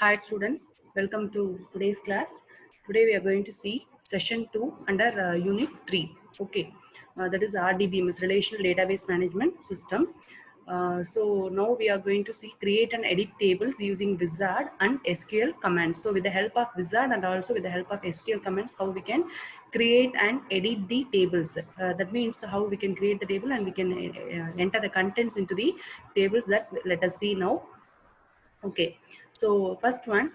Hi students, welcome to today's class. Today we are going to see session 2 under unit 3. Okay, that is RDBMS, Relational Database Management System. So now we are going to see create and edit tables using Wizard and SQL commands. So with the help of Wizard and also with the help of SQL commands, how we can create and edit the tables. That means how we can create the table and we can enter the contents into the tables. That let us see now. Okay, so first one,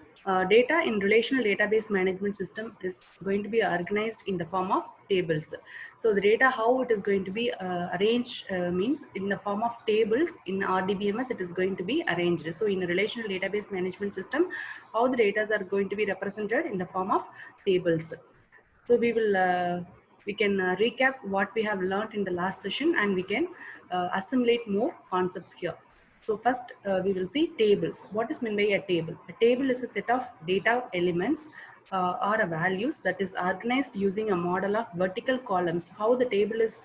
data in relational database management system is going to be organized in the form of tables. So the data, how it is going to be arranged means in the form of tables. In RDBMS, it is going to be arranged. So in a relational database management system, how the data are going to be represented in the form of tables. So we can recap what we have learned in the last session, and we can assimilate more concepts here. So first we will see tables. What is meant by a table? A table is a set of data elements or a values that is organized using a model of vertical columns. How the table is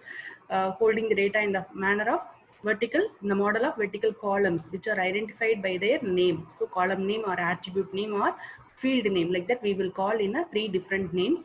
holding the data in the manner of vertical, in the model of vertical columns, which are identified by their name. So column name or attribute name or field name, like that we will call in a 3 different names,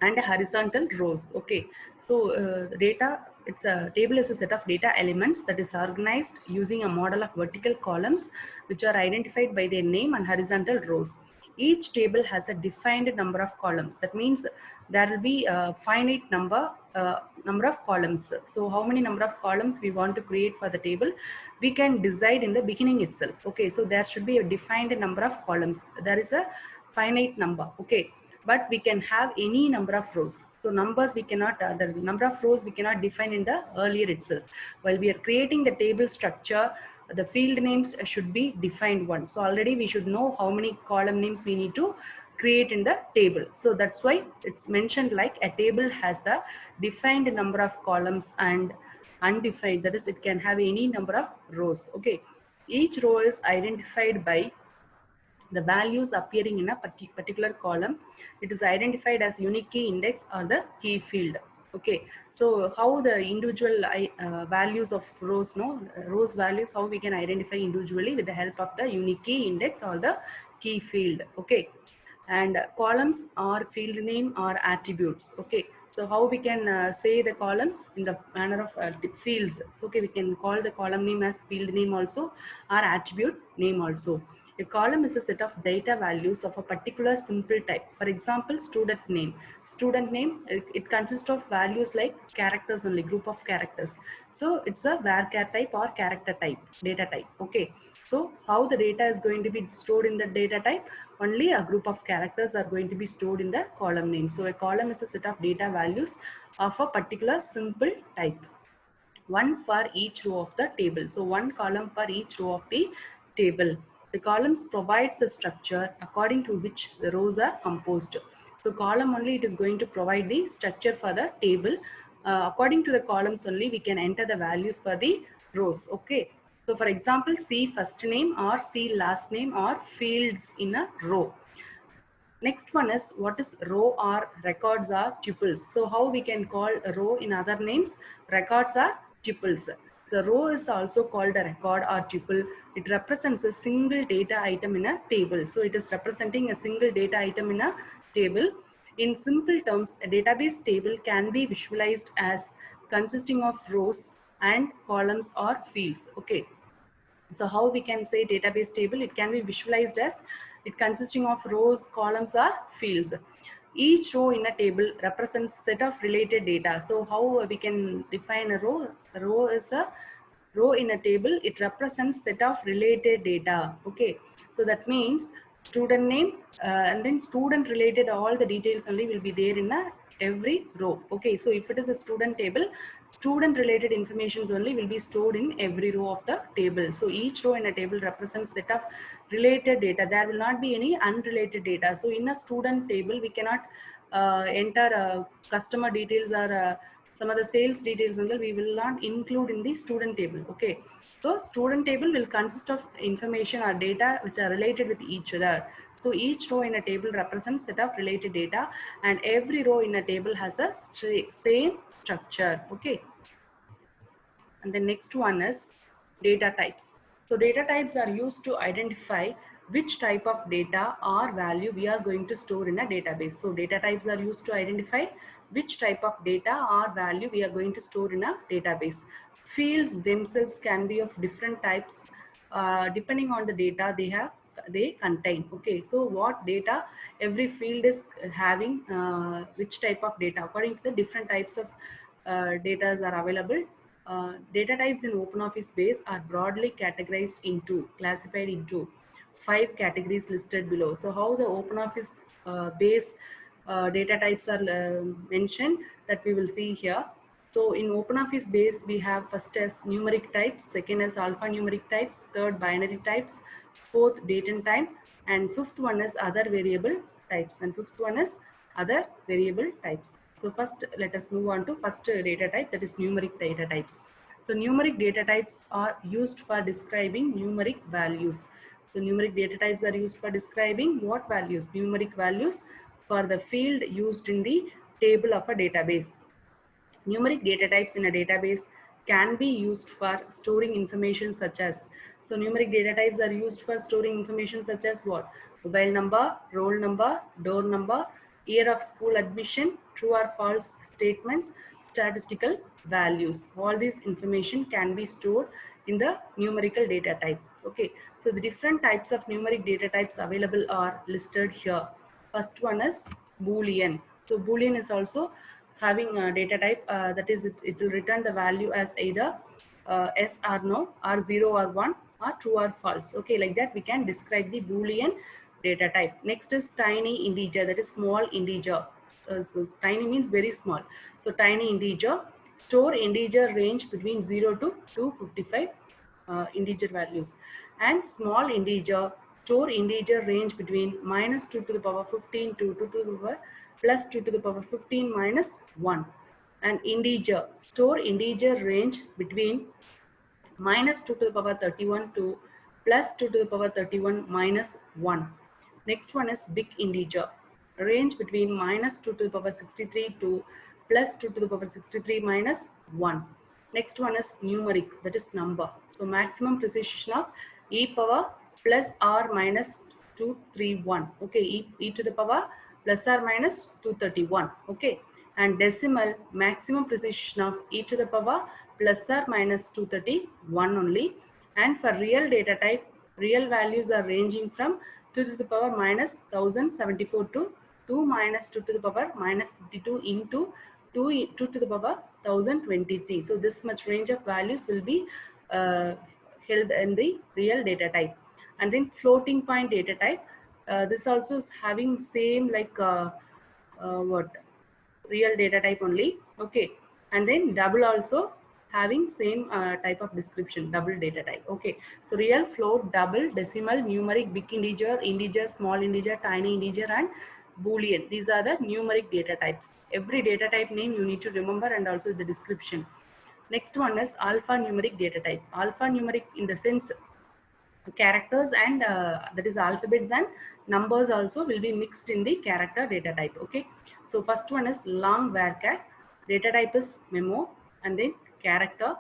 and a horizontal rows. Okay, so data, it's a table is a set of data elements that is organized using a model of vertical columns which are identified by their name and horizontal rows. Each table has a defined number of columns. That means there will be a finite number of columns. So how many number of columns we want to create for the table, we can decide in the beginning itself. Okay, so there should be a defined number of columns. There is a finite number. Okay, but we can have any number of rows. So numbers we cannot, the number of rows we cannot define in the earlier itself. While we are creating the table structure, the field names should be defined one. So already we should know how many column names we need to create in the table. So that's why it's mentioned like a table has a defined number of columns and undefined, that is it can have any number of rows. Okay, each row is identified by the values appearing in a particular column. It is identified as unique key index or the key field. Okay, so how the individual values of rows, no rows values, how we can identify individually with the help of the unique key index or the key field. Okay, and columns are field name or attributes. Okay, so how we can say the columns in the manner of fields. Okay, we can call the column name as field name also or attribute name also. A column is a set of data values of a particular simple type. For example, student name. Student name, it consists of values like characters only, group of characters. So it's a varchar type or character type, data type. Okay, so how the data is going to be stored in the data type? Only a group of characters are going to be stored in the column name. So a column is a set of data values of a particular simple type, one for each row of the table. So one column for each row of the table. The columns provides the structure according to which the rows are composed. So column only, it is going to provide the structure for the table. According to the columns only, we can enter the values for the rows. Okay, so for example, see first name or see last name or fields in a row. Next one is what is row or records are tuples. So how we can call a row in other names? Records are tuples. The row is also called a record or tuple. It represents a single data item in a table. So it is representing a single data item in a table. In simple terms, a database table can be visualized as consisting of rows and columns or fields. Okay, so how we can say database table? It can be visualized as it consisting of rows, columns or fields. Each row in a table represents set of related data. So how we can define a row? A row is a row in a table. It represents set of related data. Okay, so that means student name and then student related, all the details only will be there in a every row. Okay, so if it is a student table, student related informations only will be stored in every row of the table. So each row in a table represents set of related data. There will not be any unrelated data. So in a student table, we cannot enter customer details or some other sales details, and we will not include in the student table. Okay, so student table will consist of information or data which are related with each other. So each row in a table represents set of related data, and every row in a table has a same structure. Okay, and the next one is data types. So data types are used to identify which type of data or value we are going to store in a database. So data types are used to identify which type of data or value we are going to store in a database. Fields themselves can be of different types depending on the data they contain. Okay, so what data every field is having, which type of data according to the different types of data are available. Data types in OpenOffice base are broadly classified into 5 categories listed below. So how the OpenOffice base data types are mentioned, that we will see here. So in OpenOffice base, we have first as numeric types, second as alphanumeric types, third binary types, fourth date and time, and fifth one is other variable types, and fifth one is other variable types. So first, let us move on to first data type, that is numeric data types. So numeric data types are used for describing numeric values. So numeric data types are used for describing what values? Numeric values for the field used in the table of a database. Numeric data types in a database can be used for storing information such as, so numeric data types are used for storing information such as what? Mobile number, roll number, door number, year of school admission, true or false statements, statistical values. All these information can be stored in the numerical data type. Okay, so the different types of numeric data types available are listed here. First one is Boolean. So Boolean is also having a data type, that is it will return the value as either yes or no, or 0 or 1, or true or false. Okay, like that we can describe the Boolean data type. Next is tiny integer, that is small integer. So tiny means very small. So tiny integer, store integer range between 0 to 255 integer values. And small integer, store integer range between minus 2 to the power 15 to 2 to the power plus 2 to the power 15 minus 1. And integer, store integer range between minus 2 to the power 31 to plus 2 to the power 31 minus 1. Next one is big integer, range between minus 2 to the power 63 to plus 2 to the power 63 minus 1. Next one is numeric, that is number. So maximum precision of e power plus or minus 231. Okay, e to the power plus or minus 231. Okay, and decimal, maximum precision of e to the power plus or minus 231 only. And for real data type, real values are ranging from 2 to the power minus 1074 to 2 minus 2 to the power minus 52 into 2 to the power 1023. So this much range of values will be held in the real data type. And then floating point data type, this also is having same like what, real data type only. Okay, and then double also having same type of description, double data type. Okay, so real, float, double, decimal, numeric, big integer, integer, small integer, tiny integer, and Boolean. These are the numeric data types. Every data type name you need to remember, and also the description. Next one is alphanumeric data type. Alphanumeric in the sense characters and that is alphabets and numbers also will be mixed in the character data type. Okay, so first one is long varchar, data type is memo, and then character,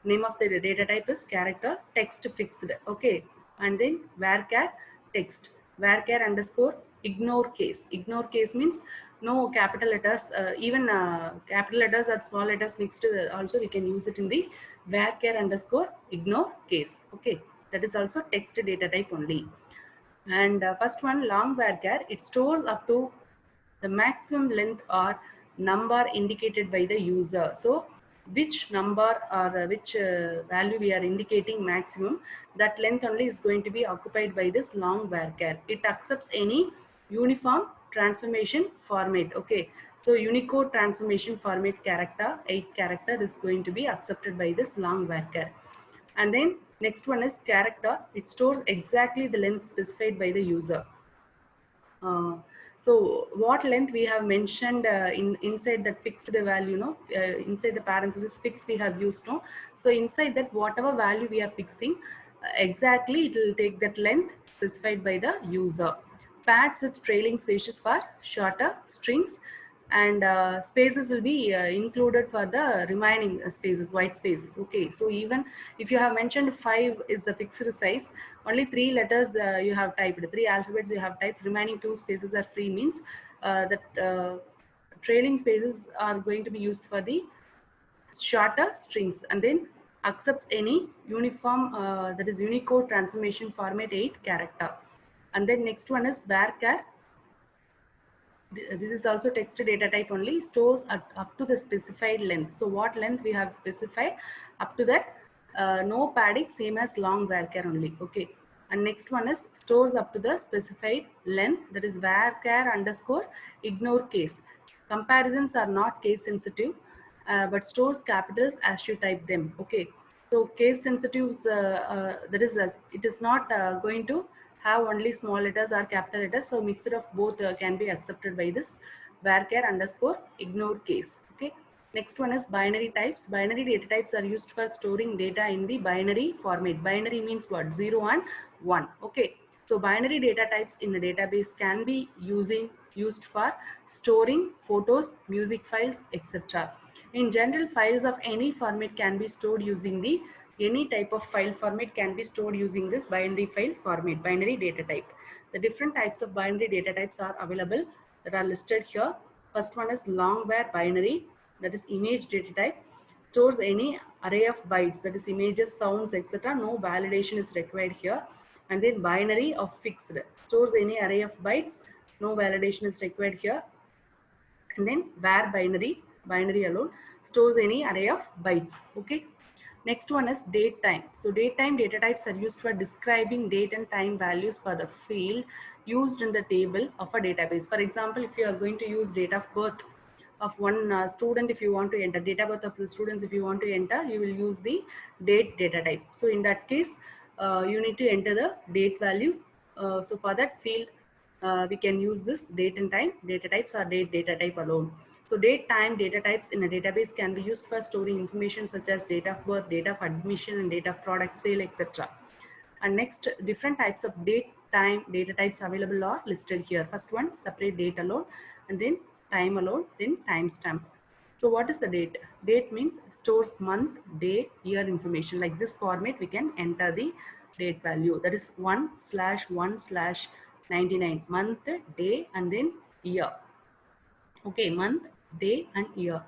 name of the data type is character, text fixed. Okay, and then varchar text, varchar underscore ignore case. Ignore case means no capital letters, even capital letters or small letters mixed, also we can use it in the varchar underscore ignore case. Okay, that is also text data type only. And first one, long varchar, it stores up to the maximum length or number indicated by the user. So which number or which value we are indicating maximum, that length only is going to be occupied by this long varchar. It accepts any uniform transformation format. Okay, so Unicode transformation format character, 8 character is going to be accepted by this long varchar. And then next one is character, it stores exactly the length specified by the user. So what length we have mentioned inside that fixed value, no, inside the parenthesis fix we have used, no. So inside that whatever value we are fixing, exactly it will take that length specified by the user. Pads with trailing spaces for shorter strings, and spaces will be included for the remaining spaces, white spaces. Okay, so even if you have mentioned 5 is the fixed size, only 3 letters you have typed, 3 alphabets you have typed, remaining 2 spaces are free, means that trailing spaces are going to be used for the shorter strings, and then accepts any uniform that is Unicode transformation format 8 character. And then next one is varchar. This is also text data type only, stores up to the specified length. So what length we have specified, up to that, no padding, same as long varchar only. Okay, and next one is stores up to the specified length, that is varchar underscore ignore case. Comparisons are not case sensitive, but stores capitals as you type them. Okay, so case sensitives, that is it is not going to have only small letters or capital letters, so mixture of both can be accepted by this varchar underscore ignore case. Okay, next one is binary types. Binary data types are used for storing data in the binary format. Binary means what? 0 and 1. Okay, so binary data types in the database can be used for storing photos, music files, etc. In general, files of any format can be stored using the any type of file format can be stored using this binary file format, binary data type. The different types of binary data types are available that are listed here. First one is long var binary, that is image data type, stores any array of bytes, that is images, sounds, etc. No validation is required here. And then binary of fixed, stores any array of bytes, no validation is required here. And then var binary, binary alone, stores any array of bytes. Okay, next one is date time. So date time data types are used for describing date and time values for the field used in the table of a database. For example, if you are going to use date of birth of one student, if you want to enter date of birth of the students, if you want to enter, you will use the date data type. So in that case, you need to enter the date value. So for that field, we can use this date and time data types or date data type alone. So date time data types in a database can be used for storing information such as date of birth, date of admission, and date of product sale, etc. And next, different types of date time data types available are listed here. First one, separate date alone, and then time alone, then timestamp. So what is the date? Date means stores month, day, year information. Like this format, we can enter the date value. That is 1/1/99, month, day, and then year. Okay, month, day, and year.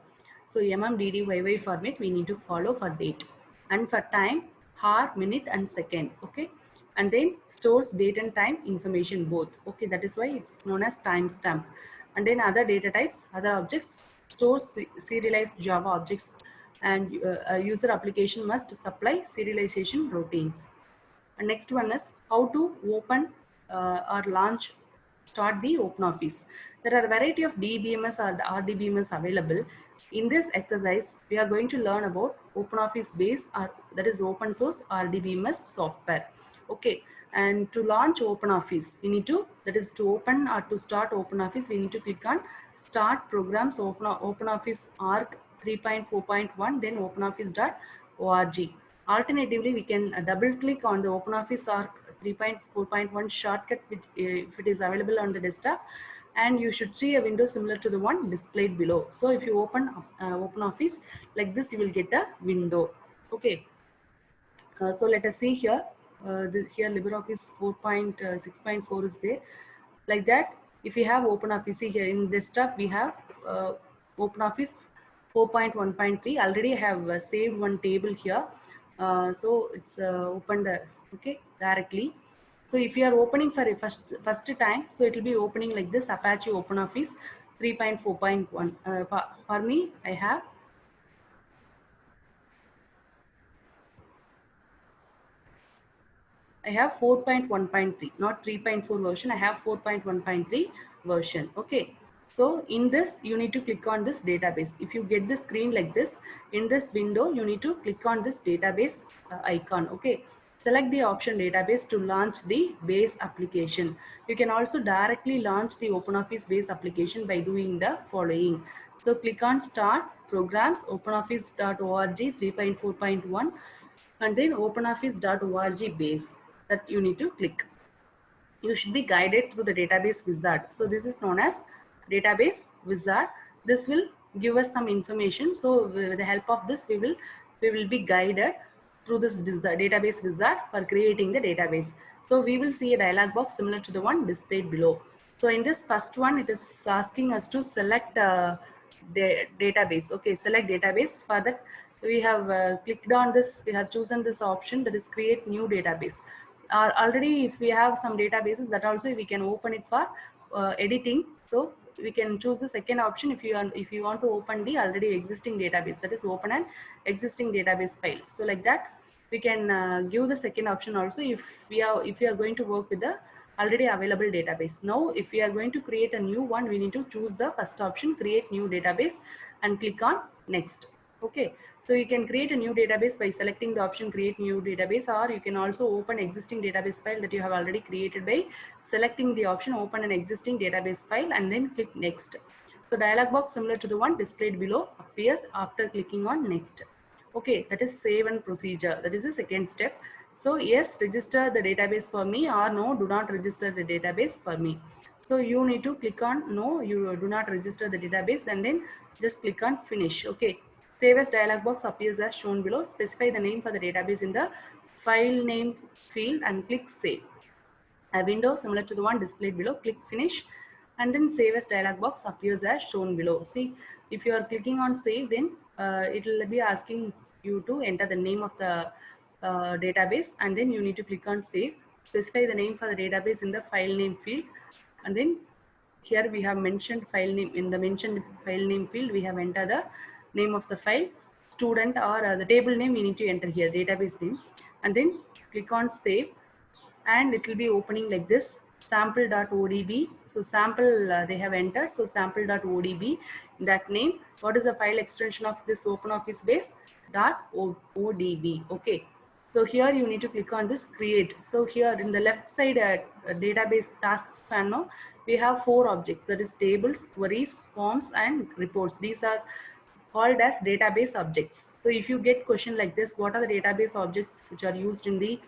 So MMDDYY format we need to follow for date. And for time, hour, minute, and second. Okay, and then stores date and time information both. Okay, that is why it's known as timestamp. And then other data types, other objects, stores serialized Java objects, and a user application must supply serialization routines. And next one is how to open or launch, start the OpenOffice. There are a variety of DBMS or the RDBMS available. In this exercise, we are going to learn about OpenOffice base, or that is open source RDBMS software. Okay, and to launch OpenOffice, we need to, that is to open or to start OpenOffice, we need to click on Start Programs, OpenOffice Arc 3.4.1, then openoffice.org. Alternatively, we can double click on the OpenOffice Arc 3.4.1 shortcut, which, if it is available on the desktop, and you should see a window similar to the one displayed below. So if you open OpenOffice like this, you will get a window. Okay. So let us see here. Here LibreOffice 4.6.4 is there. Like that, if you have OpenOffice, see here in desktop we have OpenOffice 4.1.3. Already I have saved one table here. So it's opened okay directly. So if you are opening for a first time, so it will be opening like this, Apache OpenOffice 3.4.1. For me, I have I have 4.1.3, not 3.4 version. I have 4.1.3 version. Okay. So in this, you need to click on this database. If you get the screen like this, in this window, you need to click on this database icon. Okay. Select the option database to launch the base application. You can also directly launch the OpenOffice base application by doing the following. So click on Start Programs, OpenOffice.org 3.4.1, and then OpenOffice.org base, that you need to click. You should be guided through the database wizard. So this is known as database wizard. This will give us some information. So with the help of this, we will be guided through this database wizard for creating the database. So we will see a dialog box similar to the one displayed below. So in this first one, it is asking us to select the database. Okay, select database. For that, we have clicked on this. We have chosen this option, that is create new database. Already, if we have some databases, that also we can open it for editing. So we can choose the second option if you want to open the already existing database, that is open an existing database file. So like that, we can give the second option also if we are going to work with the already available database. Now if we are going to create a new one, we need to choose the first option, create new database, and click on next. Okay, so you can create a new database by selecting the option create new database, or you can also open existing database file that you have already created by selecting the option open an existing database file and then click next. So dialog box similar to the one displayed below appears after clicking on next. Okay, that is save and procedure. That is the second step. So yes, register the database for me, or no, do not register the database for me. So you need to click on no, you do not register the database, and then just click on finish. Okay, save as dialog box appears as shown below. Specify the name for the database in the file name field and click save. A window similar to the one displayed below, click finish, and then save as dialog box appears as shown below. See, if you are clicking on save, then it will be asking you to enter the name of the database, and then you need to click on save. Specify the name for the database in the file name field, and then here we have mentioned file name. In the mentioned file name field, we have entered the name of the file, student, or the table name we need to enter here, database name, and then click on save, and it will be opening like this, sample.odb. So sample they have entered, so sample.odb, that name. What is the file extension of this open office base? .odb. Okay, so here you need to click on this create. So here in the left side database tasks panel, we have 4 objects, that is tables, queries, forms, and reports. These are called as database objects. So if you get question like this, what are the database objects which are used in the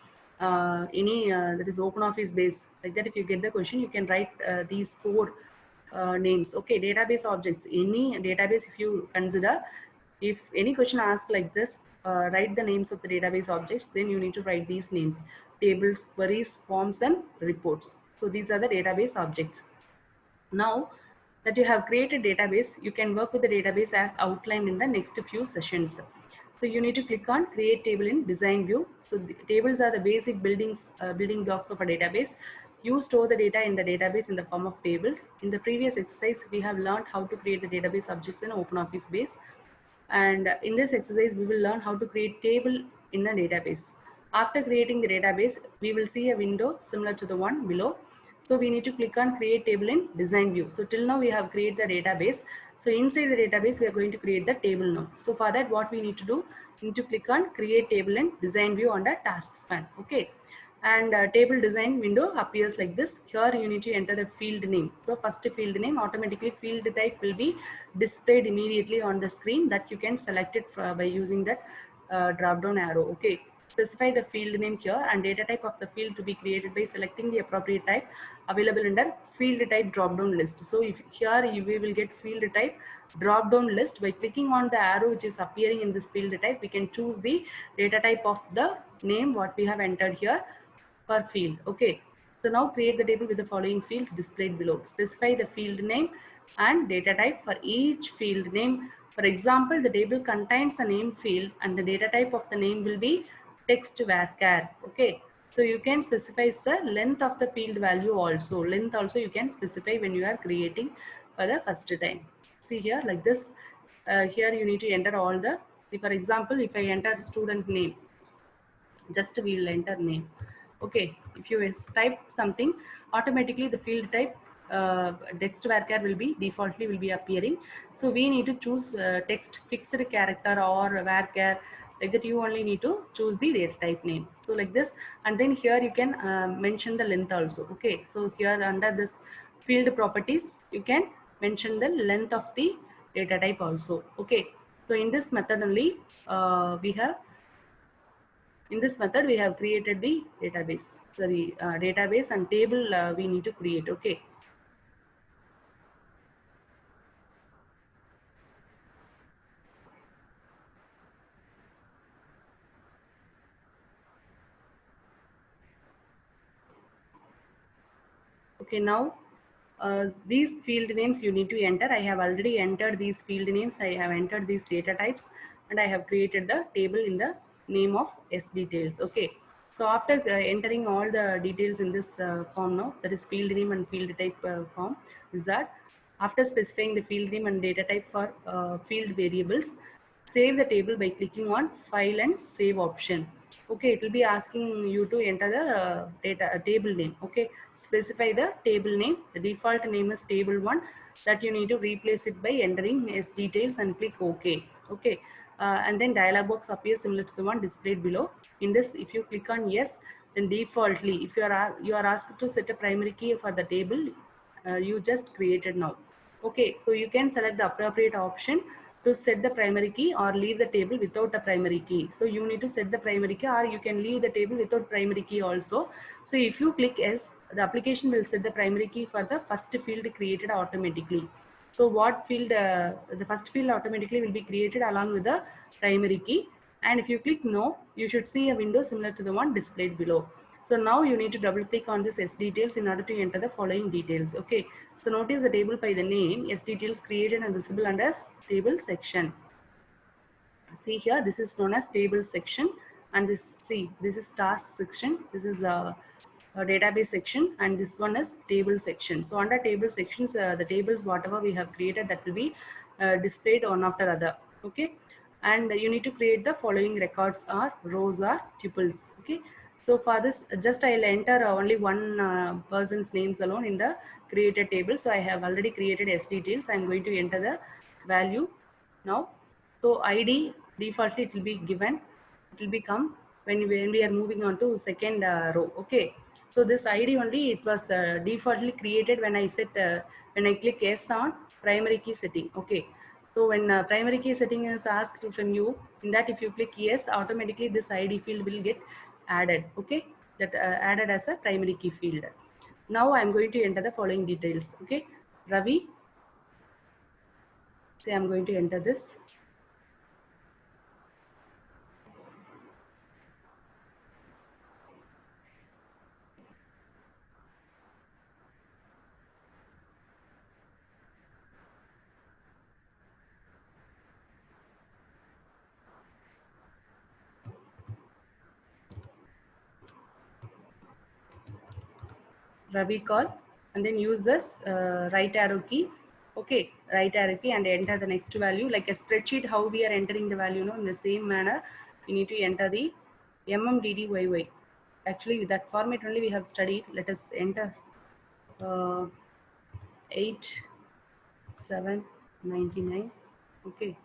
any that is open office base, like that, if you get the question, you can write these 4 names. Okay, database objects, any database if you consider, if any question asked like this, write the names of the database objects, then you need to write these names: tables, queries, forms, and reports. So these are the database objects. Now that you have created database, you can work with the database as outlined in the next few sessions. So you need to click on create table in design view. So the tables are the basic building blocks of a database. You store the data in the database in the form of tables. In the previous exercise, we have learned how to create the database objects in OpenOffice base. And in this exercise, we will learn how to create table in the database. After creating the database, we will see a window similar to the one below. So we need to click on create table in design view. So till now we have created the database. So inside the database, we are going to create the table now. So for that, what we need to do, we need to click on create table in design view under tasks pane. Okay, and table design window appears like this. Here you need to enter the field name. So first field name, automatically field type will be displayed immediately on the screen, that you can select it by using that drop down arrow. Okay, specify the field name here, and data type of the field to be created by selecting the appropriate type available under field type drop down list. So if here we will get field type drop down list. By clicking on the arrow which is appearing in this field type, we can choose the data type of the name what we have entered here per field. Okay, so now create the table with the following fields displayed below. Specify the field name and data type for each field name. For example, the table contains a name field and the data type of the name will be text varchar. Okay, so you can specify the length of the field value also. Length also you can specify when you are creating for the first time. See here like this. Here you need to enter all the, for example, if I enter student name, just we will enter name. Okay, if you type something, automatically the field type text varchar will be defaultly will be appearing. So we need to choose text fixed character or varchar, like that. You only need to choose the data type name. So like this, and then here you can mention the length also. Okay, so here under this field properties, you can mention the length of the data type also. Okay, so in this method only we have, in this method, we have created the database. Sorry, database and table we need to create. Okay. Okay, now these field names you need to enter. I have already entered these field names. I have entered these data types, and I have created the table in the name of S details. Okay. So after entering all the details in this form now, that is field name and field type form, is that after specifying the field name and data type for field variables, save the table by clicking on file and save option. Okay, it will be asking you to enter the data table name. Okay, specify the table name. The default name is table 1, that you need to replace it by entering S details and click OK. Okay, and then dialog box appears similar to the one displayed below. In this, if you click on yes, then defaultly, if you are asked to set a primary key for the table you just created now. Okay, so you can select the appropriate option to set the primary key or leave the table without a primary key. So you need to set the primary key, or you can leave the table without primary key also. So if you click yes, the application will set the primary key for the first field created automatically. So what field, the first field automatically will be created along with the primary key. And if you click no, you should see a window similar to the one displayed below. So now you need to double click on this S details in order to enter the following details. Okay. So notice the table by the name S details created and visible under table section. See here, this is known as table section, and this is task section. This is a database section, and this one is table section. So under table sections, the tables whatever we have created, that will be displayed one after other. Okay, and you need to create the following records or rows or tuples. Okay, so for this, just I'll enter only one person's names alone in the created table. So I have already created S details. I'm going to enter the value now. So ID defaultly it will be given. It will become when we are moving on to second row. Okay. So this ID only, it was defaultly created when I set when I click yes on primary key setting. Okay. So when primary key setting is asked from you, in that if you click yes, automatically this ID field will get added. Okay. That added as a primary key field. Now I am going to enter the following details. Okay. Ravi. Say I'm going to enter this. Ravi call, and then use this right arrow key. Okay, right arrow key, and enter the next value. Like a spreadsheet, how we are entering the value, in the same manner, you need to enter the MMDDYY. Actually, that format only we have studied. Let us enter 8799. Okay,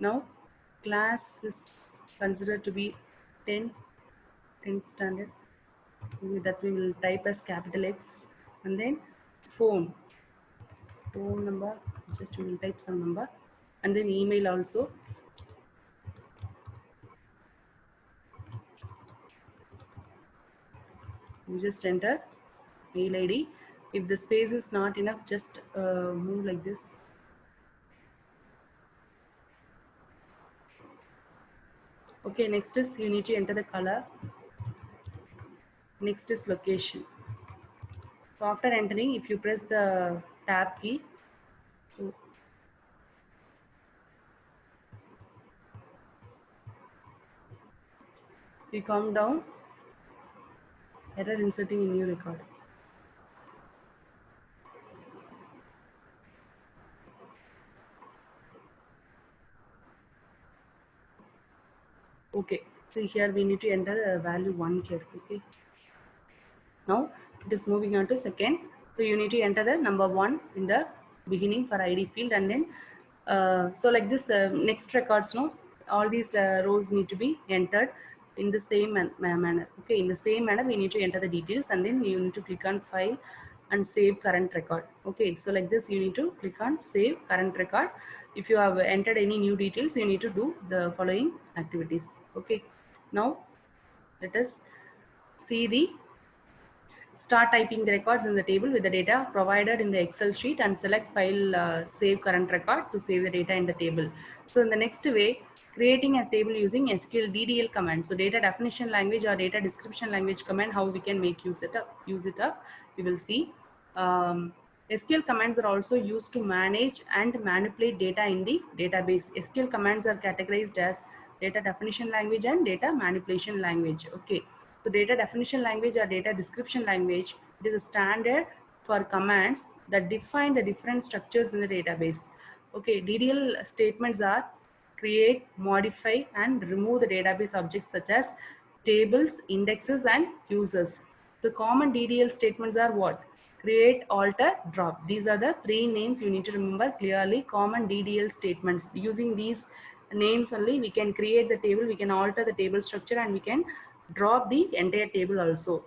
now class is considered to be 10th standard. That we will type as capital X, and then phone number, just we will type some number, and then email also. You just enter mail ID. If the space is not enough, just move like this. Okay, next is you need to enter the color. Next is location. So after entering, if you press the tab key, so you come down, error inserting in new record. Okay, so here we need to enter value 1 here. Okay, now it is moving on to second. So you need to enter the number 1 in the beginning for ID field, and then so like this next records, no, all these rows need to be entered in the same manner. Okay, in the same manner we need to enter the details, and then you need to click on file and save current record. Okay, so like this you need to click on save current record. If you have entered any new details, you need to do the following activities. Okay, now let us see the start typing the records in the table with the data provided in the Excel sheet, and select file save current record to save the data in the table. So in the next way, creating a table using SQL DDL command. So data definition language or data description language command, how we can make use it up, we will see. SQL commands are also used to manage and manipulate data in the database. SQL commands are categorized as data definition language and data manipulation language. Okay, so data definition language or data description language, it is a standard for commands that define the different structures in the database. Okay, DDL statements are create, modify, and remove the database objects such as tables, indexes, and users. The common DDL statements are what? Create, alter, drop. These are the three names you need to remember clearly. Common DDL statements. Using these names only, we can create the table, we can alter the table structure, and we can drop the entire table also.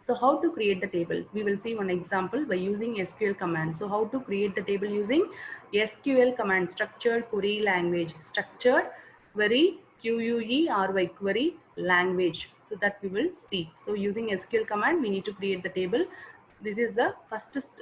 So how to create the table? We will see one example by using SQL command. So how to create the table using SQL command, structured query language, structured query, QUERY, query language. So that we will see. So using SQL command, we need to create the table. This is the first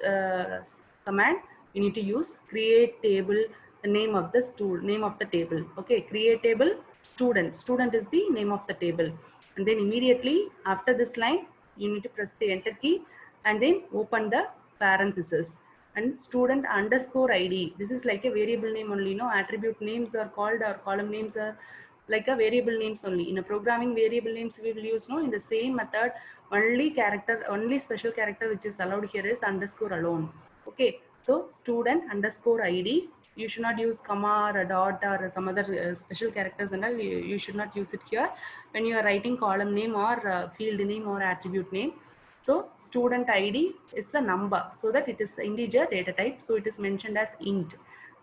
command. You need to use create table, the name of the name of the table. Okay, create table student. Student is the name of the table. And then immediately after this line, you need to press the enter key and then open the parenthesis and student underscore ID. This is like a variable name only. No attribute names are called, or column names are like a variable names only. In a programming, variable names we will use, no, in the same method, only special character which is allowed here is underscore alone. Okay, so student underscore ID. You should not use comma or a dot or some other special characters, and all. You should not use it here when you are writing column name or field name or attribute name. So student ID is a number, so that it is integer data type, so it is mentioned as int.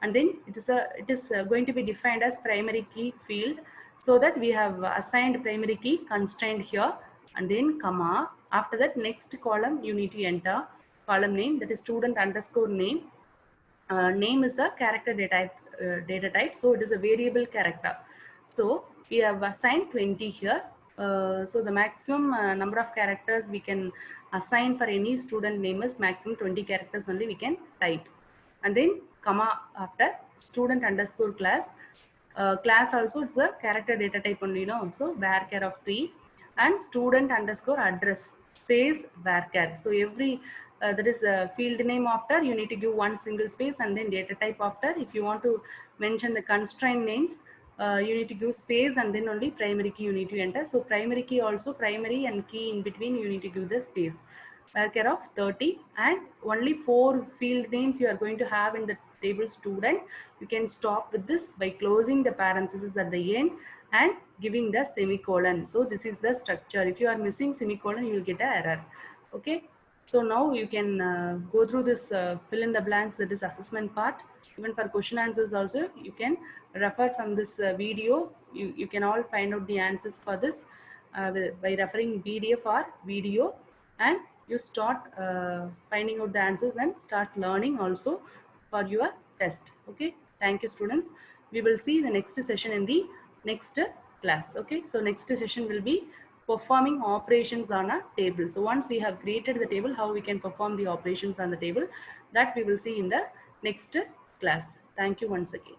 And then it is going to be defined as primary key field, so that we have assigned primary key constraint here, and then comma. After that, next column you need to enter column name, that is student underscore name. Name is a character data type, so it is a variable character. So we have assigned 20 here. So the maximum number of characters we can assign for any student name is maximum 20 characters only we can type. And then comma after student underscore class. Class also, it's a character data type only, no? So varchar of 3, and student underscore address space varchar. So every that is a field name after, you need to give one single space, and then data type after. If you want to mention the constraint names, you need to give space, and then only primary key you need to enter. So primary key also, primary and key in between, you need to give the space. Varchar of 30, and only 4 field names you are going to have in the table student. You can stop with this by closing the parenthesis at the end and giving the semicolon. So this is the structure. If you are missing semicolon, you will get an error. Okay. So now you can go through this fill in the blanks, that is assessment part. Even for question answers also, you can refer from this video. You can all find out the answers for this by referring PDF or video, and you start finding out the answers and start learning also for your test. Okay, thank you students. We will see the next session in the next class. Okay, so next session will be performing operations on a table. So once we have created the table, how we can perform the operations on the table, that we will see in the next class. Thank you once again.